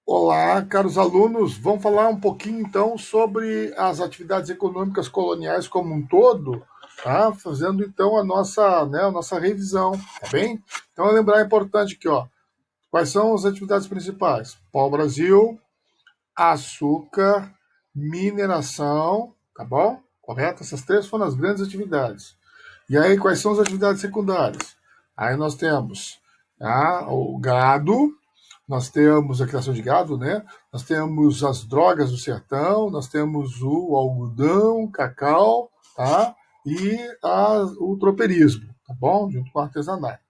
Olá, caros alunos. Vamos falar um pouquinho então sobre as atividades econômicas coloniais como um todo, tá? Fazendo então a nossa revisão, tá bem? Então, lembrar é importante aqui, ó. Quais são as atividades principais? Pau-brasil, açúcar, mineração, tá bom? Correto? Essas três foram as grandes atividades. E aí, quais são as atividades secundárias? Aí nós temos o gado, nós temos a criação de gado, né? Nós temos as drogas do sertão, nós temos o algodão, o cacau, tá? E o tropeirismo, tá bom? Junto com o artesanato.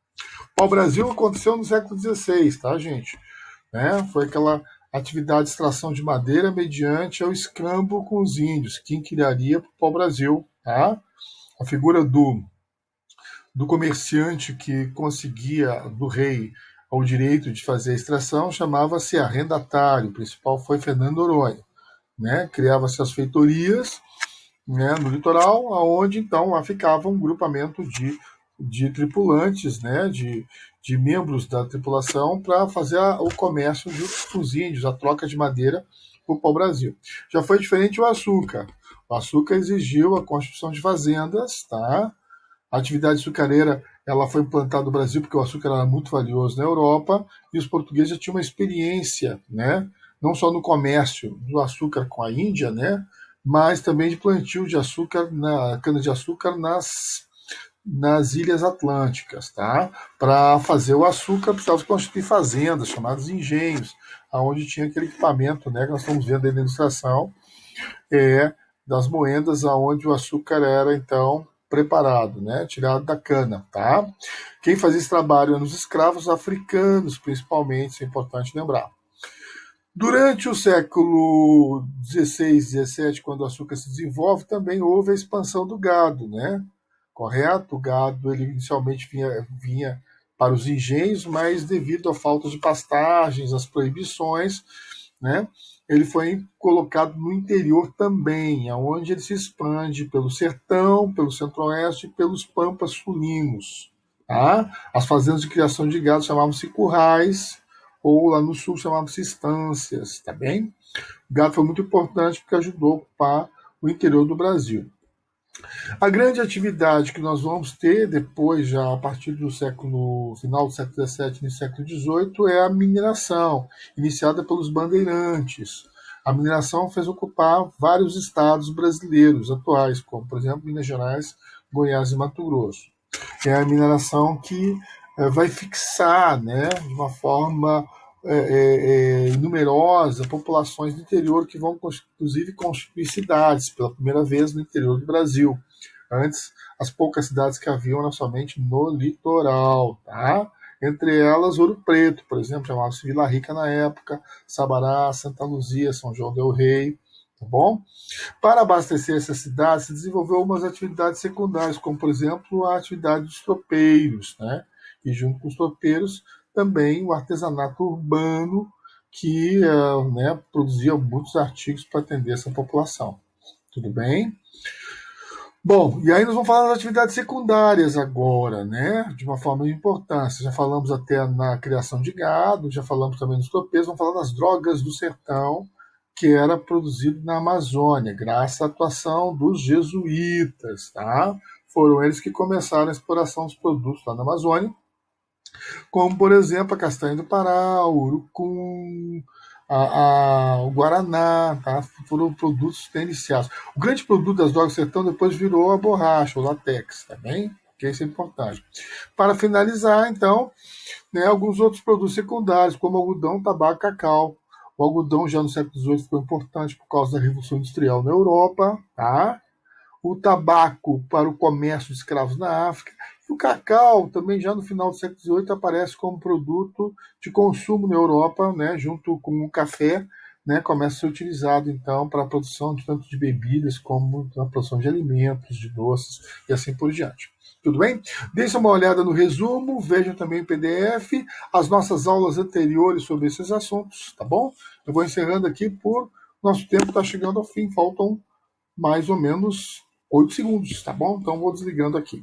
O pau-brasil aconteceu no século XVI, tá, gente? Né? Foi aquela atividade de extração de madeira mediante o escambo com os índios, que criaria para o pau-brasil, tá? A figura do comerciante que conseguia do rei o direito de fazer a extração chamava-se arrendatário. O principal foi Fernando Noronha. Né? Criava-se as feitorias, né, no litoral, onde então lá ficava um grupamento de tripulantes, né, de membros da tripulação para fazer o comércio junto com os índios, a troca de madeira para o pau-brasil. Já foi diferente o açúcar. O açúcar exigiu a construção de fazendas, tá? A atividade açucareira ela foi implantada no Brasil porque o açúcar era muito valioso na Europa e os portugueses já tinham uma experiência, né? Não só no comércio do açúcar com a Índia, né? Mas também de plantio de açúcar na cana-de-açúcar nas ilhas atlânticas, tá? Para fazer o açúcar precisava construir fazendas chamadas engenhos, aonde tinha aquele equipamento, né? Que nós estamos vendo aí na ilustração, é, das moendas aonde o açúcar era então preparado, né, tirado da cana, tá? Quem fazia esse trabalho eram os escravos africanos, principalmente, isso é importante lembrar. Durante o século XVI, XVII, quando o açúcar se desenvolve, também houve a expansão do gado, né? Correto? O gado ele inicialmente vinha para os engenhos, mas devido à falta de pastagens, às proibições, né? Ele foi colocado no interior também, aonde ele se expande pelo sertão, pelo centro-oeste e pelos pampas sulinos. Tá? As fazendas de criação de gado chamavam-se currais, ou lá no sul chamavam-se estâncias, tá bem? O gado foi muito importante porque ajudou a ocupar o interior do Brasil. A grande atividade que nós vamos ter depois, já a partir do final do século XVII e no século XVIII, é a mineração, iniciada pelos bandeirantes. A mineração fez ocupar vários estados brasileiros atuais, como, por exemplo, Minas Gerais, Goiás e Mato Grosso. É a mineração que vai fixar, né, de uma forma numerosa populações do interior que vão, inclusive, constituir cidades pela primeira vez no interior do Brasil. Antes, as poucas cidades que haviam eram somente no litoral, tá? Entre elas, Ouro Preto, por exemplo, chamava-se Vila Rica na época, Sabará, Santa Luzia, São João del Rei, tá bom? Para abastecer essas cidades, se desenvolveu algumas atividades secundárias, como, por exemplo, a atividade dos tropeiros, né? E junto com os tropeiros, também o artesanato urbano, que né, produzia muitos artigos para atender essa população. Tudo bem? Bom, e aí nós vamos falar das atividades secundárias agora, né? De uma forma de importância. Já falamos até na criação de gado, já falamos também dos tropeiros, vamos falar das drogas do sertão, que era produzido na Amazônia, graças à atuação dos jesuítas, tá? Foram eles que começaram a exploração dos produtos lá na Amazônia, como, por exemplo, a castanha do Pará, o urucum, o guaraná, tá? Foram produtos iniciados. O grande produto das drogas do sertão depois virou a borracha, o latex, tá bem? Que isso é importante. Para finalizar, então, né, alguns outros produtos secundários, como algodão, tabaco, cacau. O algodão já no século XVIII ficou importante por causa da Revolução Industrial na Europa, tá? O tabaco para o comércio de escravos na África. E o cacau, também já no final do século XVIII, aparece como produto de consumo na Europa, né, junto com o café, né, começa a ser utilizado então para a produção de tanto de bebidas como na produção de alimentos, de doces e assim por diante. Tudo bem? Deixe uma olhada no resumo, vejam também o PDF, as nossas aulas anteriores sobre esses assuntos, tá bom? Eu vou encerrando aqui por nosso tempo está chegando ao fim, faltam mais ou menos 8 segundos, tá bom? Então vou desligando aqui.